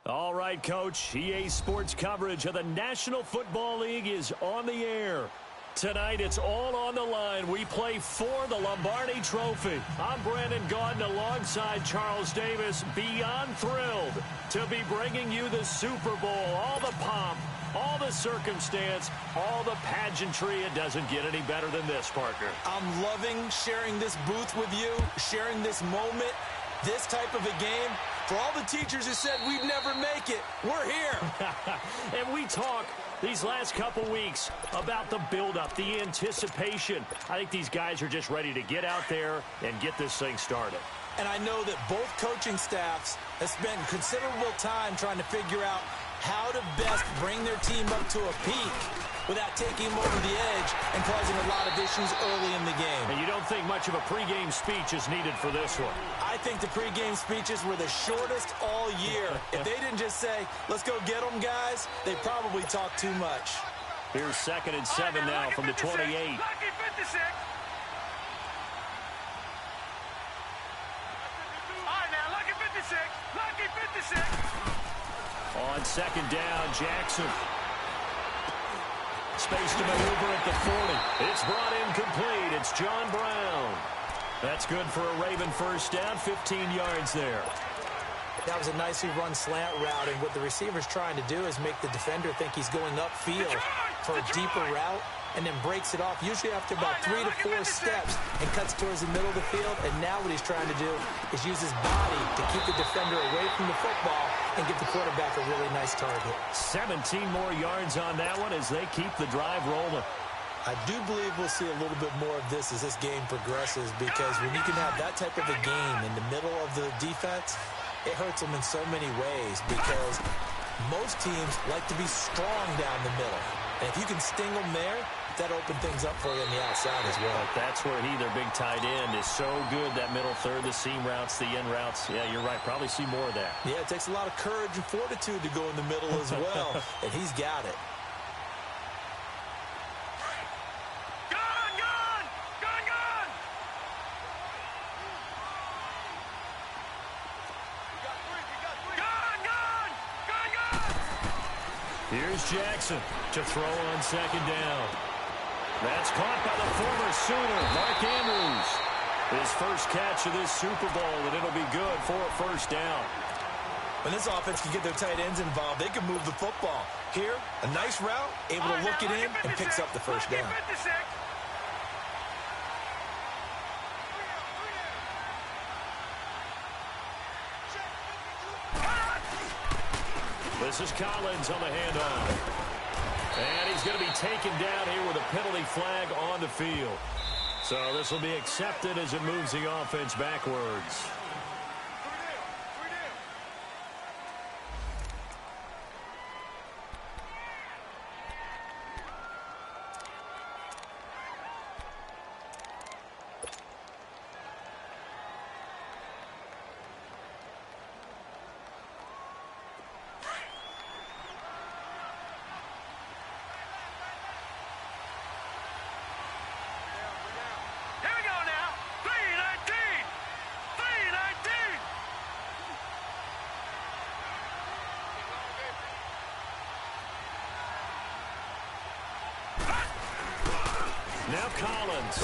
All right, Coach. EA Sports coverage of the National Football League is on the air. Tonight, it's all on the line. We play for the Lombardi Trophy. I'm Brandon Gaudin alongside Charles Davis. Beyond thrilled to be bringing you the Super Bowl. All the pomp, all the circumstance, all the pageantry. It doesn't get any better than this, partner. I'm loving sharing this booth with you, sharing this moment, this type of a game. For all the teachers who said we'd never make it, we're here. And we talk these last couple weeks about the buildup, the anticipation. I think these guys are just ready to get out there and get this thing started. And I know that both coaching staffs have spent considerable time trying to figure out how to best bring their team up to a peak without taking them over the edge and causing a lot of issues early in the game. And you don't think much of a pregame speech is needed for this one? I think the pregame speeches were the shortest all year. If they didn't just say, let's go get them, guys, they probably talked too much. Here's 2nd and 7 now from the 28. Lucky 56. All right, now, lucky 56. Lucky 56. On 2nd down, Jackson. Space to maneuver at the 40. It's brought in complete. It's John Brown. That's good for a Raven first down, 15 yards there. That was a nicely run slant route, and what the receiver's trying to do is make the defender think he's going upfield for a deeper route, and then breaks it off, usually after about 3 to 4 steps, and cuts towards the middle of the field. And now what he's trying to do is use his body to keep the defender away from the football and give the quarterback a really nice target. 17 more yards on that one as they keep the drive rolling. I do believe we'll see a little bit more of this as this game progresses, because when you can have that type of a game in the middle of the defense, it hurts them in so many ways, because most teams like to be strong down the middle. And if you can sting them there, that opens things up for you on the outside as well. But that's where he, their big tight end, is so good, that middle third, the seam routes, the in routes. Yeah, you're right. Probably see more of that. Yeah, it takes a lot of courage and fortitude to go in the middle as well, and he's got it. Here's Jackson to throw on 2nd down. That's caught by the former Sooner, Mark Andrews. His first catch of this Super Bowl, and it'll be good for a first down. When this offense can get their tight ends involved, they can move the football. Here, a nice route, able to look it in, and picks up the first down. This is Collins on the handoff. And he's going to be taken down here with a penalty flag on the field. So this will be accepted as it moves the offense backwards. Now Collins.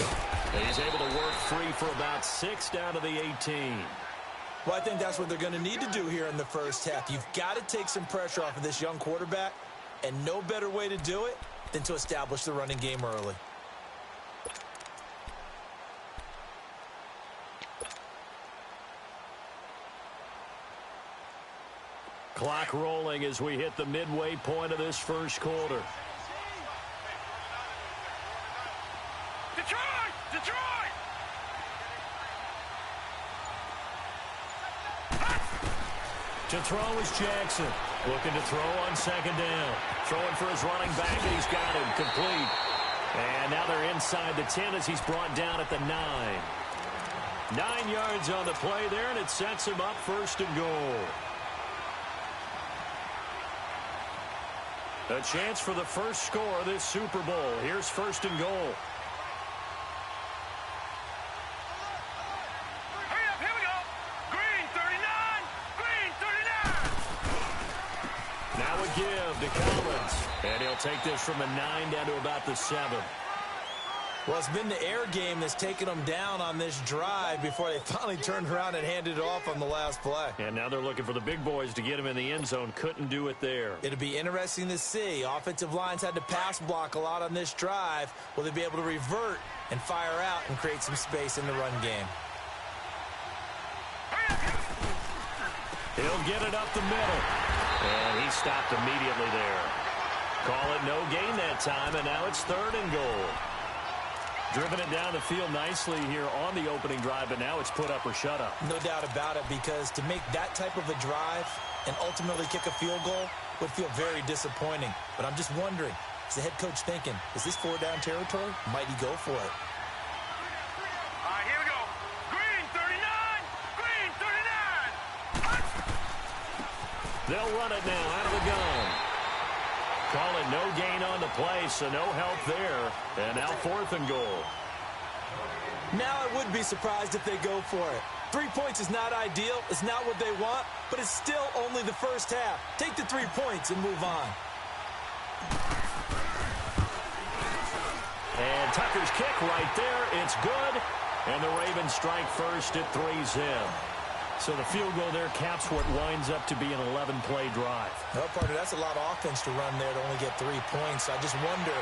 He's able to work free for about 6 down to the 18. Well, I think that's what they're going to need to do here in the first half. You've got to take some pressure off of this young quarterback, and no better way to do it than to establish the running game early. Clock rolling as we hit the midway point of this first quarter. Detroit! To throw is Jackson. Looking to throw on 2nd down. Throwing for his running back, and he's got him complete. And now they're inside the 10 as he's brought down at the 9. 9 yards on the play there, and it sets him up 1st and goal. A chance for the first score of this Super Bowl. Here's 1st and goal. Hurry up, here we go. Green 39, green 39. give to Collins. And he'll take this from a 9 down to about the 7. Well, it's been the air game that's taken them down on this drive before they finally turned around and handed it off on the last play. And now they're looking for the big boys to get him in the end zone. Couldn't do it there. It'll be interesting to see. Offensive lines had to pass block a lot on this drive. Will they be able to revert and fire out and create some space in the run game? He'll get it up the middle. And he stopped immediately there. Call it no gain that time, and now it's 3rd and goal. Driven it down the field nicely here on the opening drive, but now it's put up or shut up. No doubt about it, because to make that type of a drive and ultimately kick a field goal would feel very disappointing. But I'm just wondering, is the head coach thinking, is this 4-down territory? Might he go for it? All right, here we go. Green 39. Green 39. They'll run it now out of the gun. Call it no gain on the play, so no help there. And now 4th and goal. Now I would be surprised if they go for it. 3 points is not ideal. It's not what they want, but it's still only the first half. Take the 3 points and move on. And Tucker's kick right there. It's good. And the Ravens strike first at 3-zip. So the field goal there caps what winds up to be an 11-play drive. Well, partner, that's a lot of offense to run there to only get 3 points. I just wonder,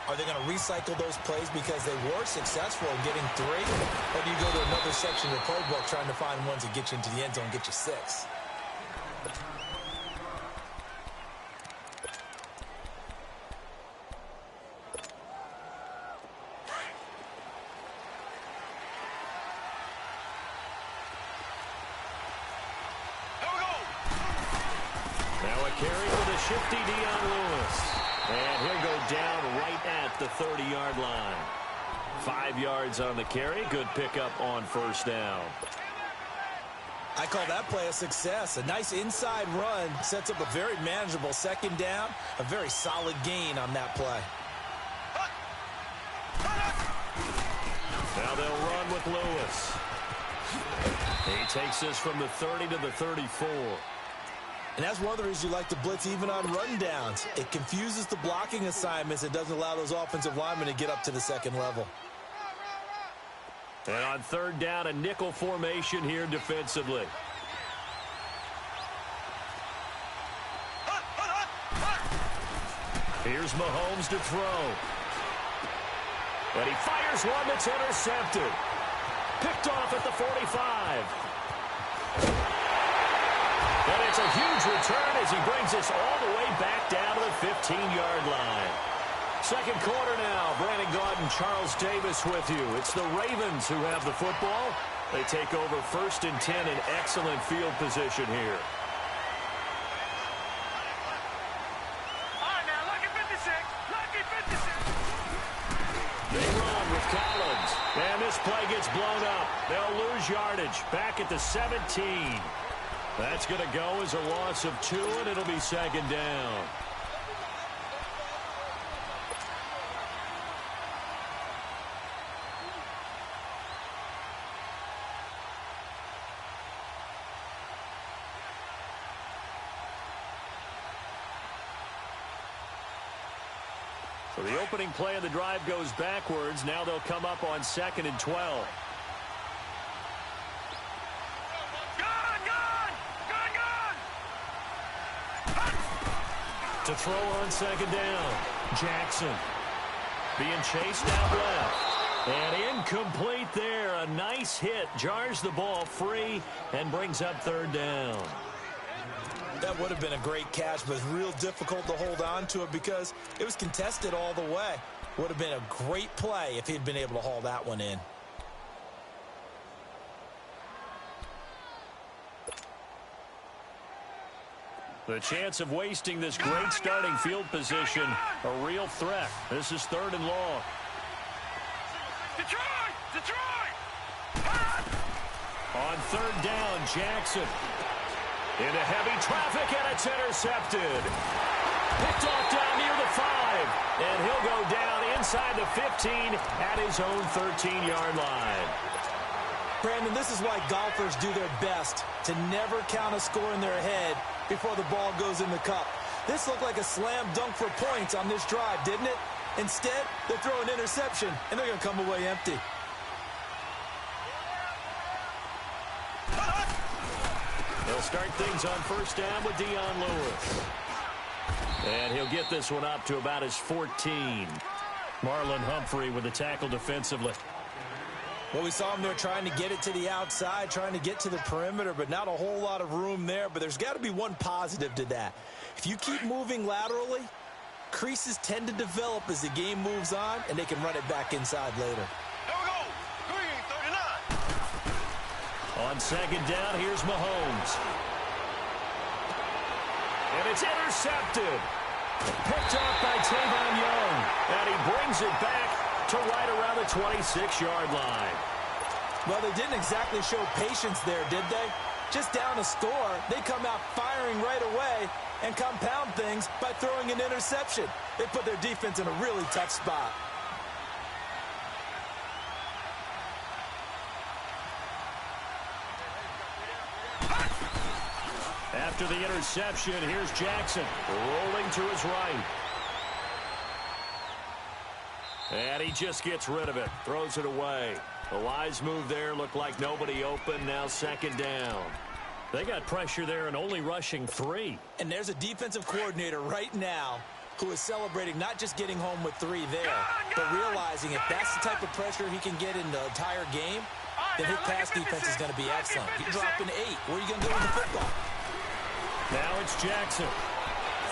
are they going to recycle those plays because they were successful in getting 3? Or do you go to another section of the playbook trying to find ones that get you into the end zone and get you 6? Shifty Dion Lewis. And he'll go down right at the 30-yard line. 5 yards on the carry. Good pickup on 1st down. I call that play a success. A nice inside run sets up a very manageable 2nd down. A very solid gain on that play. Now they'll run with Lewis. He takes this from the 30 to the 34. And that's one of the reasons you like to blitz even on rundowns. It confuses the blocking assignments. It doesn't allow those offensive linemen to get up to the 2nd level. And on 3rd down, a nickel formation here defensively. Here's Mahomes to throw. And he fires one that's intercepted. Picked off at the 45. And it's a huge return as he brings this all the way back down to the 15-yard line. 2nd quarter now. Brandon Gaud and Charles Davis with you. It's the Ravens who have the football. They take over 1st and 10 in excellent field position here. All right, now, lucky 56. Lucky 56. They run with Collins. And this play gets blown up. They'll lose yardage back at the 17. That's going to go as a loss of 2, and it'll be 2nd down. So the opening play of the drive goes backwards. Now they'll come up on 2nd and 12. To throw on 2nd down. Jackson being chased out left. And incomplete there. A nice hit. Jars the ball free and brings up 3rd down. That would have been a great catch, but it's real difficult to hold on to it because it was contested all the way. Would have been a great play if he'd been able to haul that one in. The chance of wasting this great starting field position, a real threat. This is 3rd and long. Detroit! Detroit! On 3rd down, Jackson. Into heavy traffic, and it's intercepted. Picked off down near the 5. And he'll go down inside the 15 at his own 13-yard line. Brandon, this is why golfers do their best to never count a score in their head before the ball goes in the cup. This looked like a slam dunk for points on this drive, didn't it? Instead, they throw an interception, and they're going to come away empty. They'll start things on first down with Dion Lewis. And he'll get this one up to about his 14. Marlon Humphrey with the tackle defensively. Well, we saw him there trying to get it to the outside, trying to get to the perimeter, but not a whole lot of room there. But there's got to be one positive to that. If you keep moving laterally, creases tend to develop as the game moves on, and they can run it back inside later. Here we go. Green, 39. On second down, here's Mahomes. And it's intercepted. Picked off by Tavon Young. And he brings it back to right around the 26-yard line. Well, they didn't exactly show patience there, did they? Just down a score, they come out firing right away and compound things by throwing an interception. They put their defense in a really tough spot. After the interception, here's Jackson rolling to his right. And he just gets rid of it, throws it away. A wise move there, looked like nobody open, now second down. They got pressure there and only rushing 3. And there's a defensive coordinator right now who is celebrating not just getting home with 3 there, but realizing if that's the type of pressure he can get in the entire game, then his pass defense is going to be excellent. You're dropping 8. Where are you going to do with the football? Now it's Jackson.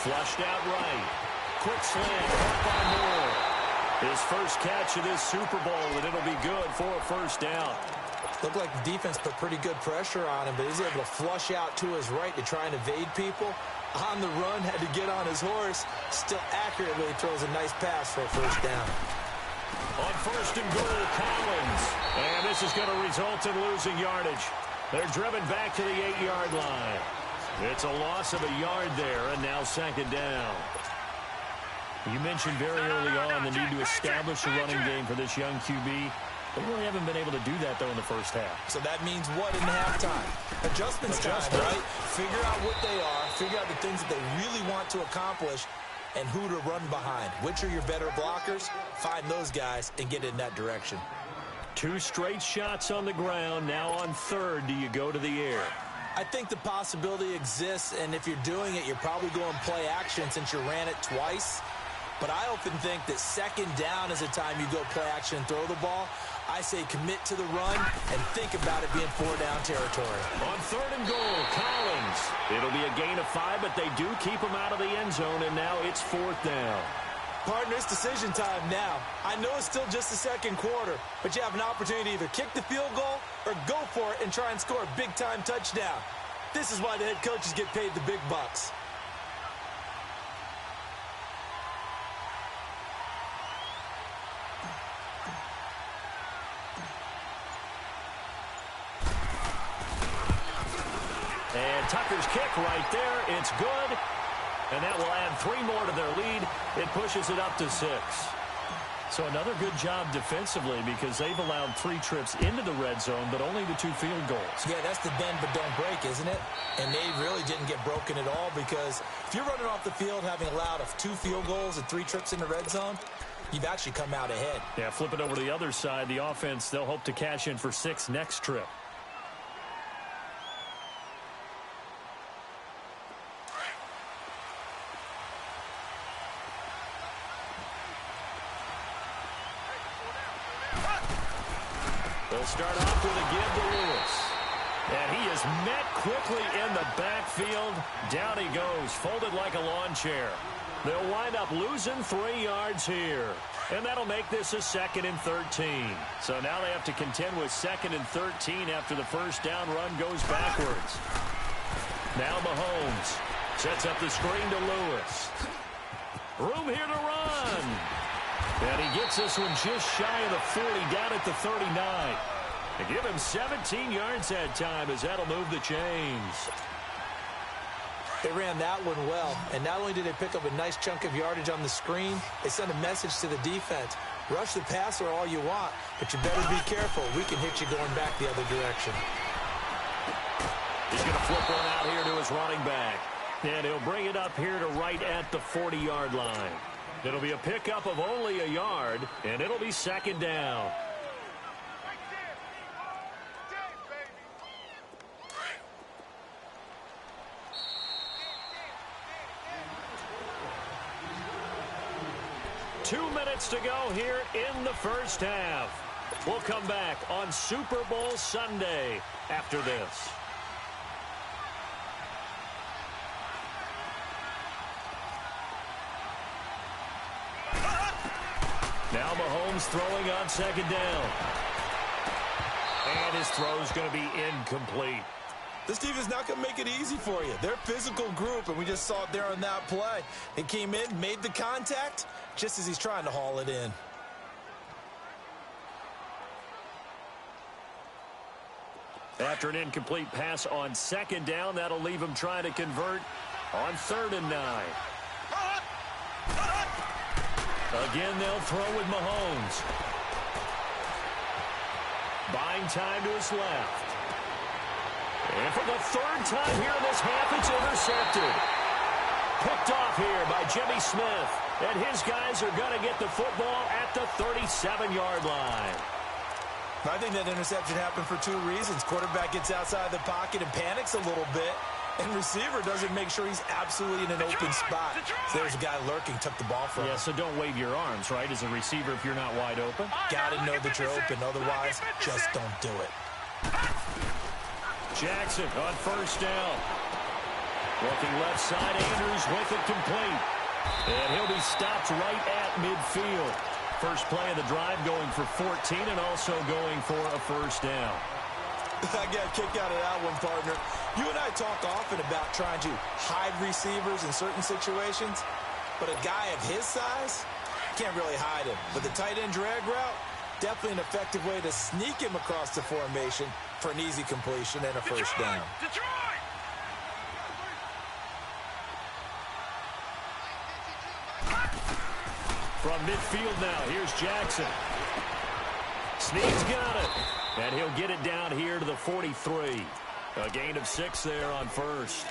Flushed out right. Quick slant, caught by Moore. His first catch of this Super Bowl, and it'll be good for a first down. Looked like the defense put pretty good pressure on him, but he's able to flush out to his right to try and evade people. On the run, had to get on his horse. Still accurately throws a nice pass for a first down. On first and goal, Collins. And this is going to result in losing yardage. They're driven back to the 8-yard line. It's a loss of a yard there, and now second down. You mentioned very early on the need to establish a running game for this young QB. They really haven't been able to do that, though, in the first half. So that means what in halftime? Adjustments time, right? Figure out what they are, figure out the things that they really want to accomplish, and who to run behind. Which are your better blockers? Find those guys and get in that direction. 2 straight shots on the ground. Now on third, do you go to the air? I think the possibility exists, and if you're doing it, you're probably going play action since you ran it twice. But I often think that second down is a time you go play action and throw the ball. I say commit to the run and think about it being 4-down territory. On third and goal, Collins. It'll be a gain of 5, but they do keep him out of the end zone, and now it's 4th down. Partner, it's decision time now. I know it's still just the second quarter, but you have an opportunity to either kick the field goal or go for it and try and score a big-time touchdown. This is why the head coaches get paid the big bucks. And Tucker's kick right there. It's good. And that will add 3 more to their lead. It pushes it up to 6. So another good job defensively because they've allowed 3 trips into the red zone, but only the 2 field goals. Yeah, that's the bend but don't break, isn't it? And they really didn't get broken at all because if you're running off the field having allowed 2 field goals and 3 trips in the red zone, you've actually come out ahead. Yeah, flip it over to the other side. The offense, they'll hope to cash in for 6 next trip. They'll start off with a give to Lewis. And he is met quickly in the backfield. Down he goes, folded like a lawn chair. They'll wind up losing 3 yards here. And that'll make this a 2nd and 13. So now they have to contend with 2nd and 13 after the first down run goes backwards. Now Mahomes sets up the screen to Lewis. Room here to run. And he gets this one just shy of the 40, down at the 39. They give him 17 yards that time as that'll move the chains. They ran that one well, and not only did they pick up a nice chunk of yardage on the screen, they sent a message to the defense. Rush the passer all you want, but you better be careful. We can hit you going back the other direction. He's going to flip one out here to his running back. And he'll bring it up here to right at the 40-yard line. It'll be a pickup of only a yard, and it'll be second down. 2 minutes to go here in the first half. We'll come back on Super Bowl Sunday after this. Now Mahomes throwing on second down. And his throw's going to be incomplete. This defense is not going to make it easy for you. They're a physical group, and we just saw it there on that play. He came in, made the contact, just as he's trying to haul it in. After an incomplete pass on second down, that'll leave him trying to convert on 3rd and 9. Again, they'll throw with Mahomes. Buying time to his left. And for the 3rd time here in this half, it's intercepted. Picked off here by Jimmy Smith. And his guys are going to get the football at the 37-yard line. I think that interception happened for 2 reasons. Quarterback gets outside the pocket and panics a little bit. And receiver doesn't make sure he's absolutely in an open spot. So there's a guy lurking, took the ball from him. Yeah, so don't wave your arms, right, as a receiver if you're not wide open. Got to know that you're open. Otherwise, just don't do it. Jackson on 1st down. Looking left side, Andrews with it complete. And he'll be stopped right at midfield. First play of the drive going for 14 and also going for a 1st down. I got a kick out of that one, partner. You and I talk often about trying to hide receivers in certain situations, but a guy of his size can't really hide him. But the tight end drag route, definitely an effective way to sneak him across the formation for an easy completion and a 1st down. From midfield now, here's Jackson. Snead's got it. And he'll get it down here to the 43. A gain of 6 there on 1st.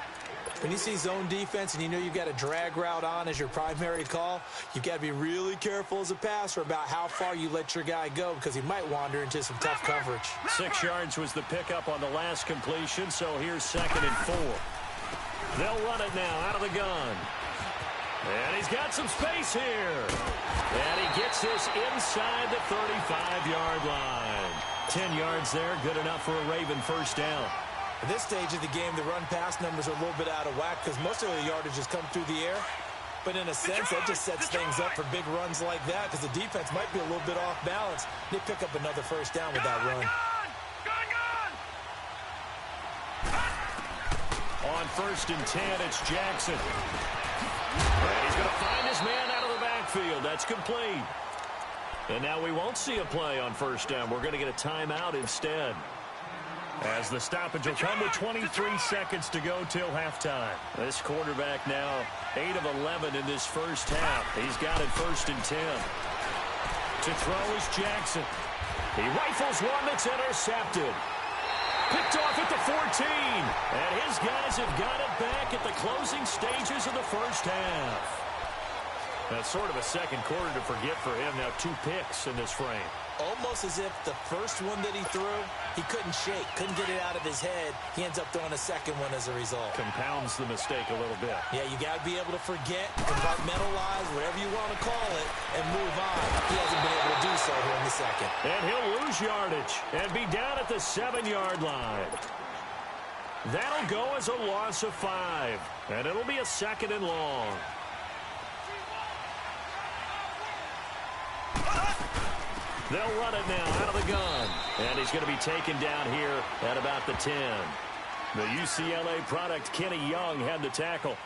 When you see zone defense and you know you've got a drag route on as your primary call, you've got to be really careful as a passer about how far you let your guy go because he might wander into some tough coverage. 6 yards was the pickup on the last completion, so here's 2nd and 4. They'll run it now out of the gun. And he's got some space here. And he gets this inside the 35-yard line. 10 yards there, good enough for a Raven 1st down. At this stage of the game, the run-pass numbers are a little bit out of whack because most of the yardage has come through the air. But in a sense, that just sets things up for big runs like that because the defense might be a little bit off balance. They pick up another 1st down with that run. On 1st and 10, it's Jackson. And he's going to find his man out of the backfield. That's complete. And now we won't see a play on 1st down. We're going to get a timeout instead. As the stoppage will come with 23 seconds to go till halftime. This quarterback now 8 of 11 in this first half. He's got it 1st and 10. To throw is Jackson. He rifles one that's intercepted. Picked off at the 14. And his guys have got it back at the closing stages of the first half. That's sort of a second quarter to forget for him. Now 2 picks in this frame. Almost as if the first one that he threw, he couldn't shake, couldn't get it out of his head. He ends up throwing a second one as a result. Compounds the mistake a little bit. Yeah, you got to be able to forget, compartmentalize, whatever you want to call it, and move on. He hasn't been able to do so here in the second. And he'll lose yardage and be down at the 7-yard line. That'll go as a loss of 5. And it'll be a 2nd and long. They'll run it now out of the gun. And he's going to be taken down here at about the 10. The UCLA product, Kenny Young, had the tackle.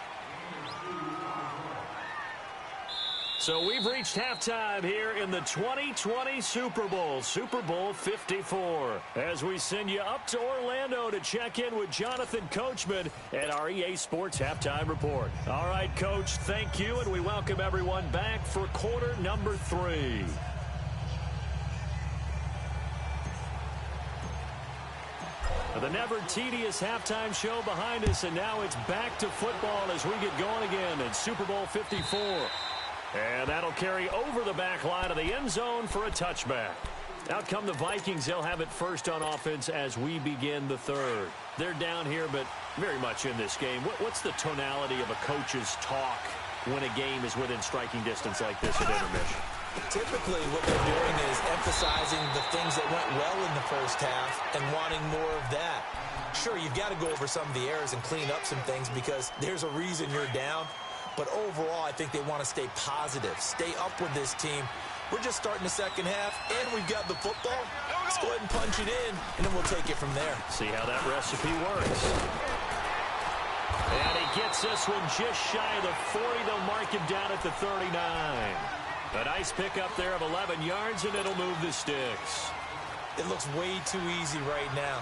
So we've reached halftime here in the 2020 Super Bowl, Super Bowl 54, as we send you up to Orlando to check in with Jonathan Coachman at our EA Sports Halftime Report. All right, Coach, thank you, and we welcome everyone back for quarter number 3. The never tedious halftime show behind us, and now it's back to football as we get going again in Super Bowl 54. And that'll carry over the back line of the end zone for a touchback. Out come the Vikings. They'll have it first on offense as we begin the third. They're down here, but very much in this game. What's the tonality of a coach's talk when a game is within striking distance like this at intermission? Typically, what they're doing is emphasizing the things that went well in the first half and wanting more of that. Sure, you've got to go over some of the errors and clean up some things because there's a reason you're down. But overall, I think they want to stay positive, stay up with this team. We're just starting the second half, and we've got the football. Let's go ahead and punch it in, and then we'll take it from there. See how that recipe works. And he gets this one just shy of the 40. They'll mark him down at the 39. A nice pickup there of 11 yards, and it'll move the sticks. It looks way too easy right now.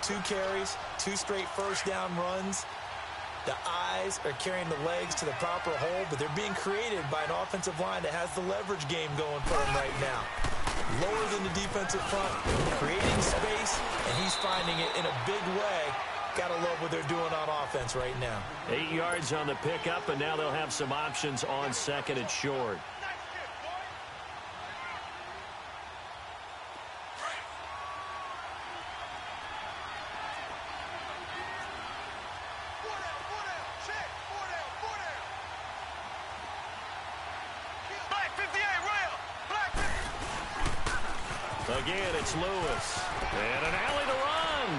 2 carries, 2 straight first down runs. The eyes are carrying the legs to the proper hole, but they're being created by an offensive line that has the leverage game going for them right now. Lower than the defensive front, creating space, and he's finding it in a big way. Gotta love what they're doing on offense right now. 8 yards on the pickup, and now they'll have some options on second and short. Again, it's Lewis. And an alley to run.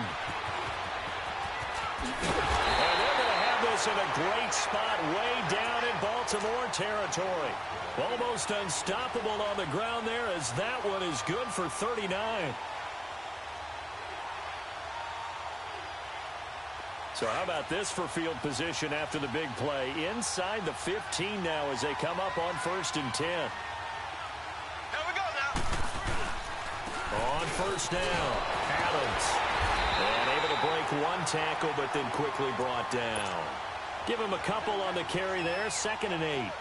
And they're going to have this in a great spot way down in Baltimore territory. Almost unstoppable on the ground there as that one is good for 39. So how about this for field position after the big play? Inside the 15 now as they come up on 1st and 10. On first down, Adams. And able to break one tackle, but then quickly brought down. Give him a couple on the carry there, 2nd and 8.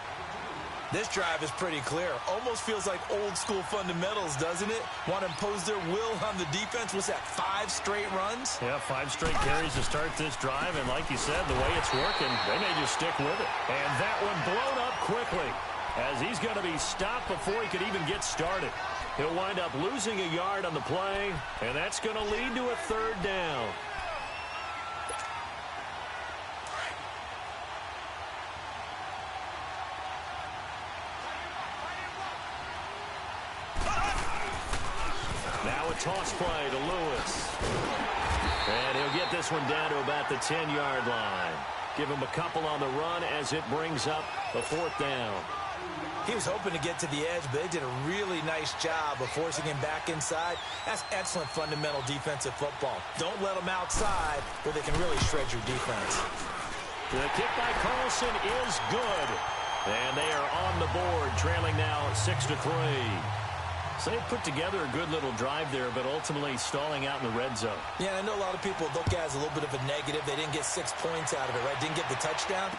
This drive is pretty clear. Almost feels like old school fundamentals, doesn't it? Want to impose their will on the defense. What's that, 5 straight runs? Yeah, 5 straight carries to start this drive. And like you said, the way it's working, they may just stick with it. And that one blown up quickly as he's going to be stopped before he could even get started. He'll wind up losing a yard on the play, and that's going to lead to a 3rd down. Now a toss play to Lewis. And he'll get this one down to about the 10-yard line. Give him a couple on the run as it brings up the 4th down. He was hoping to get to the edge, but they did a really nice job of forcing him back inside. That's excellent fundamental defensive football. Don't let them outside where they can really shred your defense. The kick by Carlson is good. And they are on the board, trailing now 6-3. So they put together a good little drive there, but ultimately stalling out in the red zone. Yeah, I know a lot of people look at it as a little bit of a negative. They didn't get 6 points out of it, right? Didn't get the touchdown.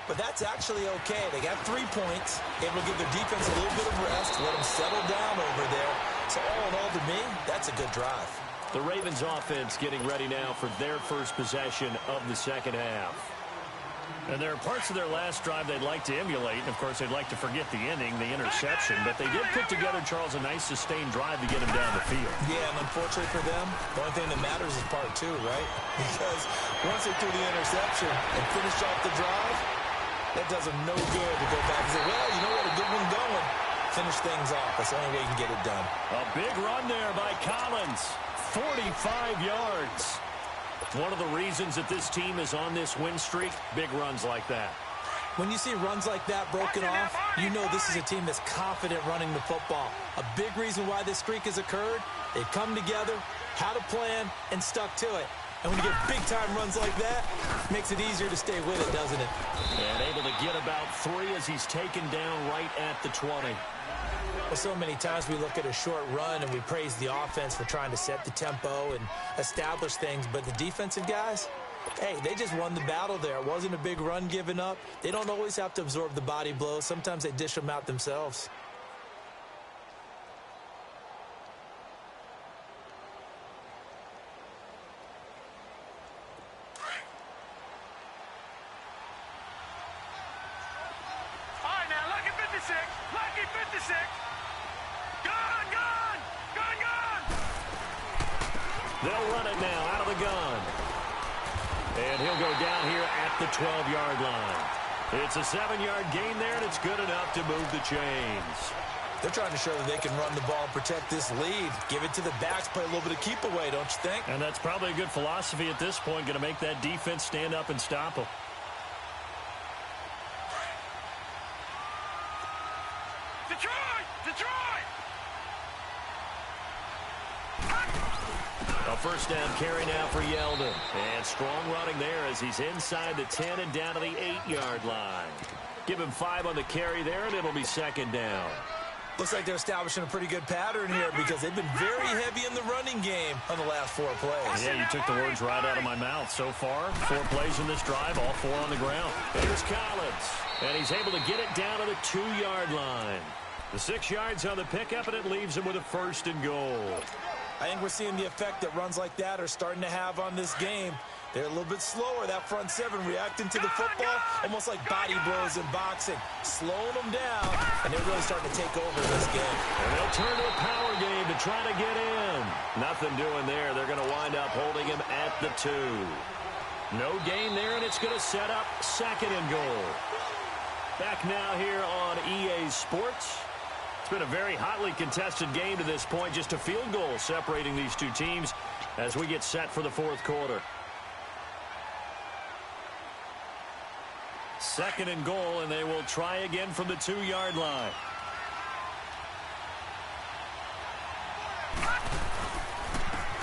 But that's actually okay. They got 3 points. Able to give their defense a little bit of rest, let them settle down over there. So all in all, to me, that's a good drive. The Ravens offense getting ready now for their first possession of the second half. And there are parts of their last drive they'd like to emulate. And, of course, they'd like to forget the inning, the interception. But they did put together, Charles, a nice sustained drive to get him down the field. Yeah, and unfortunately for them, the only thing that matters is part 2, right? Because once they threw the interception and finished off the drive, that does them no good to go back and say, well, you know what, a good one going. Finish things off. That's the only way you can get it done. A big run there by Collins. 45 yards. One of the reasons that this team is on this win streak, big runs like that. When you see runs like that broken off, you know this is a team that's confident running the football. A big reason why this streak has occurred, they've come together, had a plan, and stuck to it. And when you get big-time runs like that, it makes it easier to stay with it, doesn't it? And able to get about 3 as he's taken down right at the 20. Well, so many times we look at a short run and we praise the offense for trying to set the tempo and establish things, but the defensive guys, hey, they just won the battle there. It wasn't a big run given up. They don't always have to absorb the body blows. Sometimes they dish them out themselves. 6. Gun, gun! Gun, gun! They'll run it now out of the gun. And he'll go down here at the 12-yard line. It's a 7-yard gain there, and it's good enough to move the chains. They're trying to show that they can run the ball and protect this lead. Give it to the backs, play a little bit of keep away, don't you think? And that's probably a good philosophy at this point, going to make that defense stand up and stop them. Detroit! Detroit! A first down carry now for Yeldon. And strong running there as he's inside the 10 and down to the 8-yard line. Give him 5 on the carry there, and it'll be second down. Looks like they're establishing a pretty good pattern here because they've been very heavy in the running game on the last 4 plays. Yeah, you took the words right out of my mouth. So far, 4 plays in this drive, all 4 on the ground. Here's Collins, and he's able to get it down to the 2-yard line. The 6 yards on the pickup, and it leaves him with a first and goal. I think we're seeing the effect that runs like that are starting to have on this game. They're a little bit slower, that front 7, reacting to the football, almost like body blows in boxing, slowing them down, and they're really starting to take over this game. And they'll turn to a power game to try to get in. Nothing doing there. They're going to wind up holding him at the 2. No gain there, and it's going to set up second and goal. Back now here on EA Sports. It's been a very hotly contested game to this point. Just a field goal separating these two teams as we get set for the fourth quarter. Second and goal, and they will try again from the 2-yard line.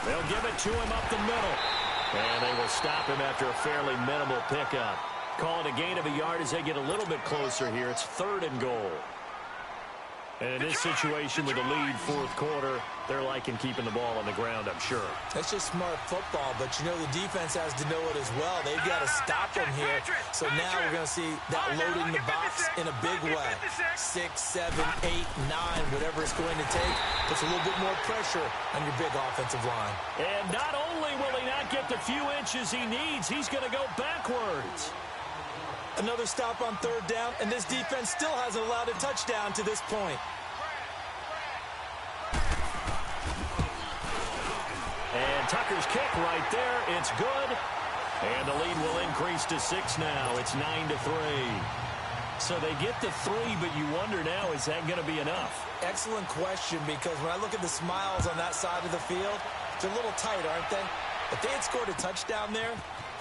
They'll give it to him up the middle. And they will stop him after a fairly minimal pickup. Call it a gain of a yard as they get a little bit closer here. It's third and goal. And in this situation with the lead fourth quarter, they're liking keeping the ball on the ground, I'm sure. That's just smart football, but you know the defense has to know it as well. They've got to stop them here. So now we're going to see that loading the box in a big way. 6, 7, 8, 9, whatever it's going to take, puts a little bit more pressure on your big offensive line. And not only will he not get the few inches he needs, he's going to go backwards. Another stop on third down, and this defense still hasn't allowed a touchdown to this point. And Tucker's kick right there. It's good. And the lead will increase to 6 now. It's 9-3. So they get the 3, but you wonder now, is that going to be enough? Excellent question, because when I look at the smiles on that side of the field, they're a little tight, aren't they? If they had scored a touchdown there,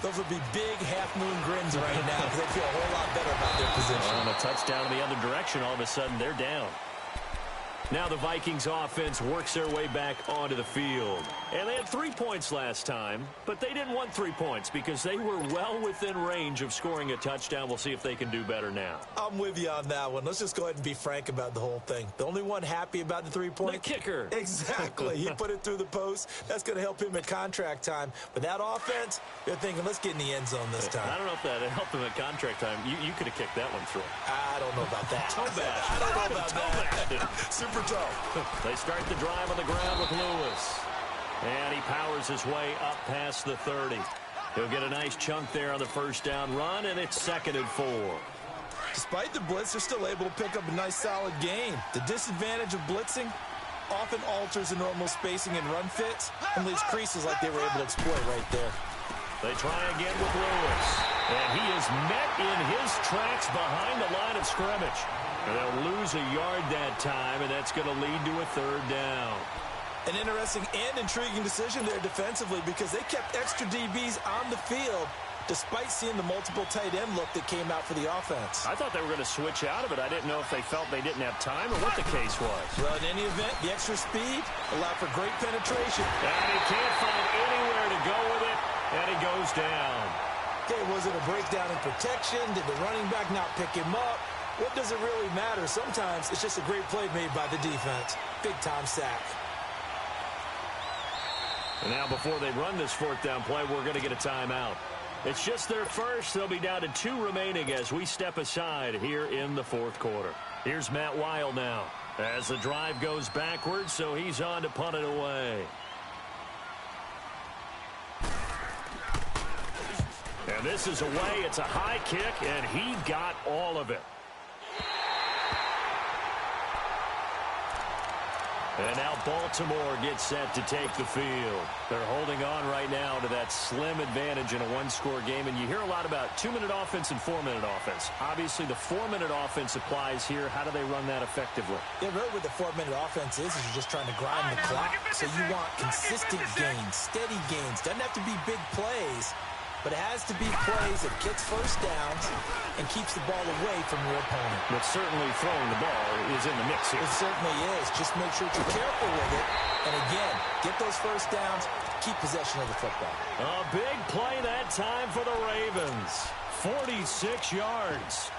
those would be big half-moon grins right now because they feel a whole lot better about their position. On a touchdown in the other direction, all of a sudden they're down. Now the Vikings offense works their way back onto the field. And they had 3 points last time, but they didn't want 3 points because they were well within range of scoring a touchdown. We'll see if they can do better now. I'm with you on that one. Let's just go ahead and be frank about the whole thing. The only one happy about the 3-point? The kicker. Exactly. He put it through the post. That's going to help him at contract time. But that offense, they're thinking, let's get in the end zone this time. I don't know if that helped him at contract time. You could have kicked that one through. I don't know about that. Toe bash. I don't know about that. Super toe. They start the drive on the ground with Lewis. And he powers his way up past the 30. He'll get a nice chunk there on the first down run, and it's 2nd and 4. Despite the blitz, they're still able to pick up a nice, solid gain. The disadvantage of blitzing often alters the normal spacing and run fits and leaves creases like they were able to exploit right there. They try again with Lewis. And he is met in his tracks behind the line of scrimmage. And they'll lose a yard that time, and that's going to lead to a 3rd down. An interesting and intriguing decision there defensively because they kept extra DBs on the field despite seeing the multiple tight end look that came out for the offense. I thought they were going to switch out of it. I didn't know if they felt they didn't have time or what the case was. Well, in any event, the extra speed allowed for great penetration. And he can't find anywhere to go with it, and he goes down. Okay, was it a breakdown in protection? Did the running back not pick him up? What does it really matter? Sometimes it's just a great play made by the defense. Big-time sack. And now before they run this 4th down play, we're going to get a timeout. It's just their first. They'll be down to 2 remaining as we step aside here in the 4th quarter. Here's Matt Weil now as the drive goes backwards, so he's on to punt it away. And this is away. It's a high kick, and he got all of it. And now Baltimore gets set to take the field. They're holding on right now to that slim advantage in a one-score game. And you hear a lot about 2-minute offense and 4-minute offense. Obviously, the 4-minute offense applies here. How do they run that effectively? Yeah, really what the 4-minute offense is you're just trying to grind the clock. So you want consistent gains, steady gains. Doesn't have to be big plays, but it has to be plays that gets first downs and keeps the ball away from your opponent. But certainly throwing the ball is in the mix here. It certainly is. Just make sure you're careful with it. And again, get those first downs, keep possession of the football. A big play that time for the Ravens. 46 yards.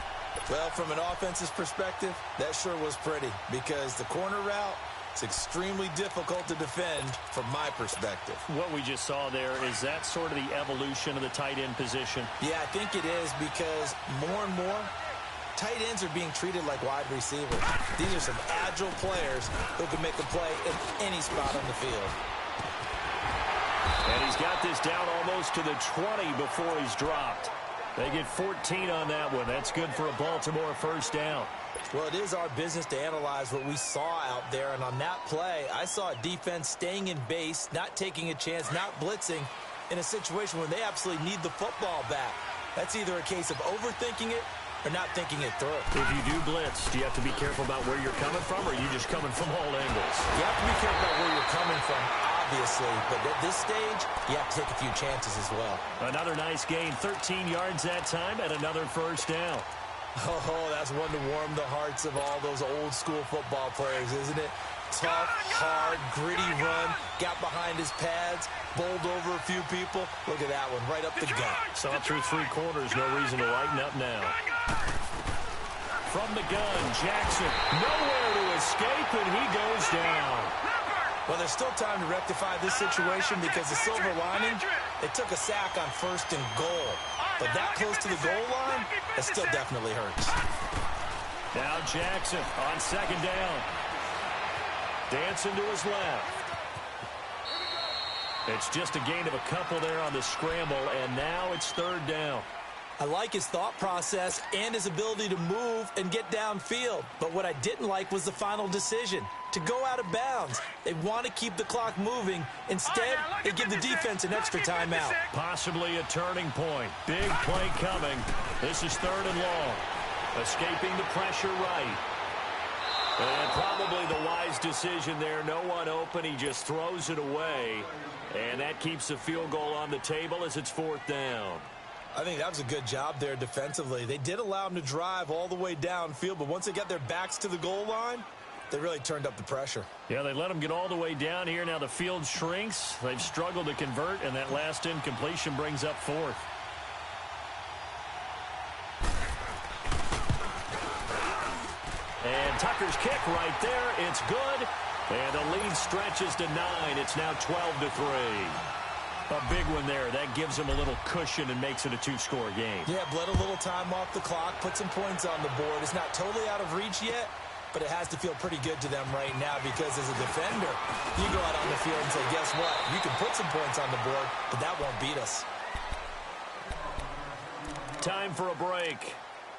Well, from an offensive perspective, that sure was pretty because the corner route, it's extremely difficult to defend from my perspective. What we just saw there, is that sort of the evolution of the tight end position? Yeah, I think it is because more and more, tight ends are being treated like wide receivers. These are some agile players who can make a play in any spot on the field. And he's got this down almost to the 20 before he's dropped. They get 14 on that one. That's good for a Baltimore first down. Well, it is our business to analyze what we saw out there. And on that play, I saw a defense staying in base, not taking a chance, not blitzing in a situation where they absolutely need the football back. That's either a case of overthinking it or not thinking it through. If you do blitz, do you have to be careful about where you're coming from, or are you just coming from all angles? You have to be careful about where you're coming from, obviously. But at this stage, you have to take a few chances as well. Another nice gain, 13 yards that time, and another first down. Oh, that's one to warm the hearts of all those old-school football players, isn't it? Tough, hard, gritty run, got behind his pads, bowled over a few people. Look at that one, right up the gut. Saw through three quarters, no reason to lighten up now. From the gun, Jackson, nowhere to escape, and he goes down. Well, there's still time to rectify this situation because the silver lining, they took a sack on 1st and goal. But that close to the goal line, it still definitely hurts. Now Jackson on 2nd down. Dancing to his left. It's just a gain of a couple there on the scramble, and now it's 3rd down. I like his thought process and his ability to move and get downfield. But what I didn't like was the final decision, to go out of bounds. They want to keep the clock moving. Instead, they give the defense an extra timeout. Possibly a turning point. Big play coming. This is 3rd and long. Escaping the pressure right. And probably the wise decision there. No one open. He just throws it away. And that keeps the field goal on the table as it's 4th down. I think that was a good job there defensively. They did allow him to drive all the way downfield, but once they got their backs to the goal line, they really turned up the pressure. Yeah, they let him get all the way down here. Now the field shrinks. They've struggled to convert, and that last incompletion brings up 4th. And Tucker's kick right there. It's good. And the lead stretches to 9. It's now 12-3. A big one there. That gives them a little cushion and makes it a 2-score game. Yeah, bled a little time off the clock, put some points on the board. It's not totally out of reach yet, but it has to feel pretty good to them right now because as a defender, you go out on the field and say, guess what? You can put some points on the board, but that won't beat us. Time for a break.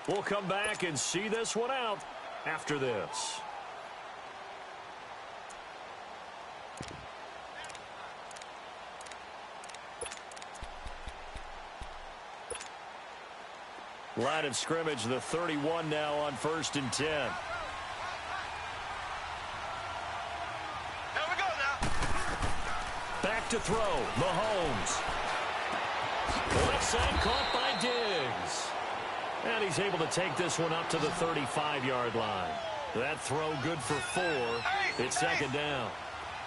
We'll come back and see this one out after this. Line of scrimmage, the 31 now on 1st and 10. There we go now. Back to throw, Mahomes. Left side caught by Diggs. And he's able to take this one up to the 35-yard line. That throw good for 4. It's 2nd down.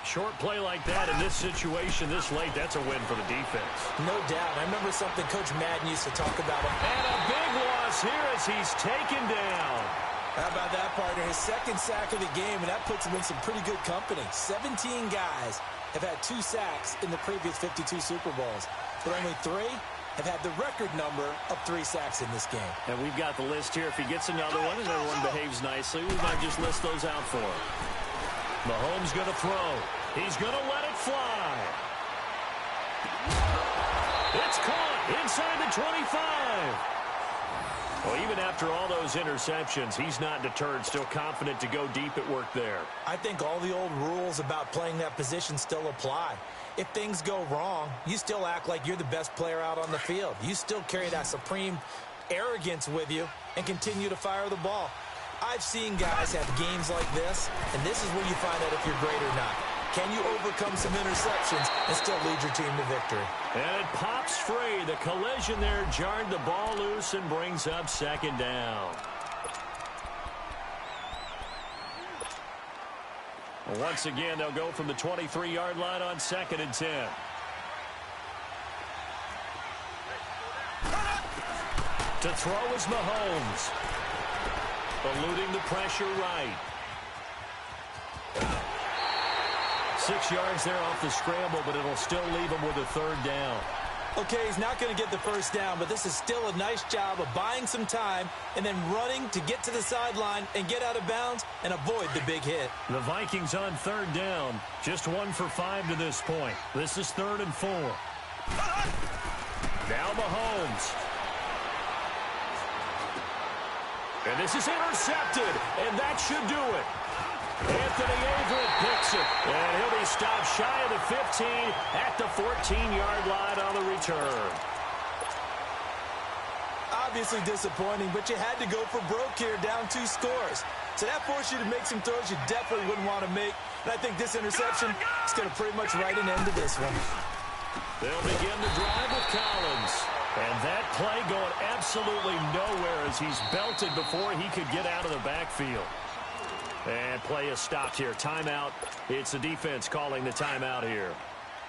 Short play like that in this situation this late, that's a win for the defense. No doubt. I remember something Coach Madden used to talk about. And a big loss here as he's taken down. How about that, partner? His 2nd sack of the game, and that puts him in some pretty good company. 17 guys have had 2 sacks in the previous 52 Super Bowls, but only 3 have had the record number of 3 sacks in this game. And we've got the list here. If he gets another one and everyone behaves nicely, we might just list those out for him. Mahomes going to throw. He's going to let it fly. It's caught inside the 25. Well, even after all those interceptions, he's not deterred, still confident to go deep at work there. I think all the old rules about playing that position still apply. If things go wrong, you still act like you're the best player out on the field. You still carry that supreme arrogance with you and continue to fire the ball. I've seen guys have games like this, and this is where you find out if you're great or not. Can you overcome some interceptions and still lead your team to victory? And it pops free. The collision there jarred the ball loose and brings up second down. Once again, they'll go from the 23-yard line on 2nd and 10. To throw is Mahomes. Eluding the pressure right. 6 yards there off the scramble, but it'll still leave him with a 3rd down. Okay, he's not going to get the first down, but this is still a nice job of buying some time and then running to get to the sideline and get out of bounds and avoid the big hit. The Vikings on 3rd down. Just 1 for 5 to this point. This is 3rd and 4. Now Mahomes. And this is intercepted, and that should do it. Anthony Averett picks it, and he'll be stopped shy of the 15 at the 14-yard line on the return. Obviously disappointing, but you had to go for broke here, down 2 scores. So that forced you to make some throws you definitely wouldn't want to make. And I think this interception is going to pretty much write an end to this one. They'll begin the drive with Collins. And that play going absolutely nowhere as he's belted before he could get out of the backfield. And play is stopped here. Timeout. It's the defense calling the timeout here,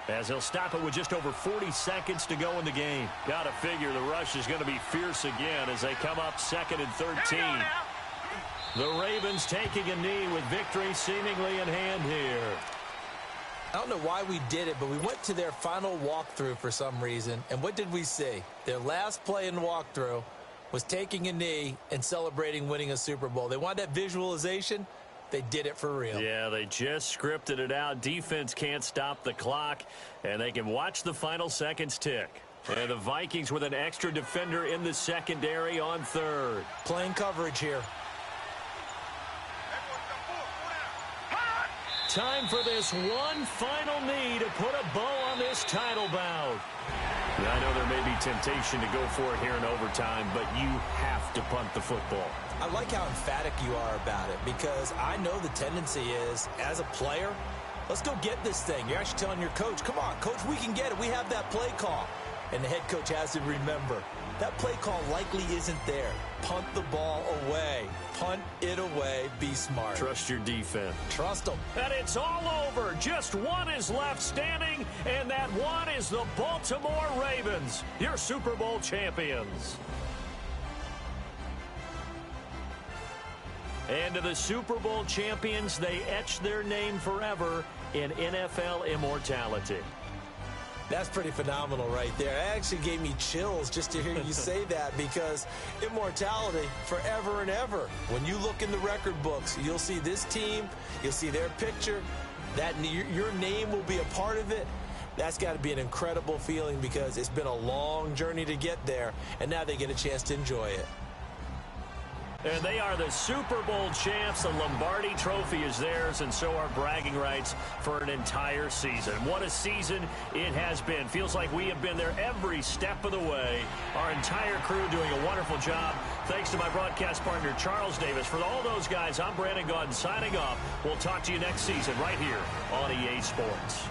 as they'll stop it with just over 40 seconds to go in the game. Got to figure the rush is going to be fierce again as they come up 2nd and 13. The Ravens taking a knee with victory seemingly in hand here. I don't know why we did it, but we went to their final walkthrough for some reason. And what did we see? Their last play in the walkthrough was taking a knee and celebrating winning a Super Bowl. They wanted that visualization. They did it for real. Yeah, they just scripted it out. Defense can't stop the clock, and they can watch the final seconds tick. And the Vikings with an extra defender in the secondary on 3rd. Playing coverage here. Time for this one final knee to put a bow on this title bout. Now, I know there may be temptation to go for it here in overtime, but you have to punt the football. I like how emphatic you are about it, because I know the tendency is, as a player, let's go get this thing. You're actually telling your coach, come on, coach, we can get it. We have that play call. And the head coach has to remember, that play call likely isn't there. Punt the ball away. Punt it away. Be smart. Trust your defense. Trust them. And it's all over. Just one is left standing, and that one is the Baltimore Ravens, your Super Bowl champions. And to the Super Bowl champions, they etch their name forever in NFL immortality. That's pretty phenomenal right there. It actually gave me chills just to hear you say that, because immortality forever and ever. When you look in the record books, you'll see this team, you'll see their picture, that your name will be a part of it. That's got to be an incredible feeling, because it's been a long journey to get there, and now they get a chance to enjoy it. And they are the Super Bowl champs. The Lombardi Trophy is theirs, and so are bragging rights for an entire season. What a season it has been. Feels like we have been there every step of the way. Our entire crew doing a wonderful job. Thanks to my broadcast partner, Charles Davis. For all those guys, I'm Brandon Gaudin signing off. We'll talk to you next season right here on EA Sports.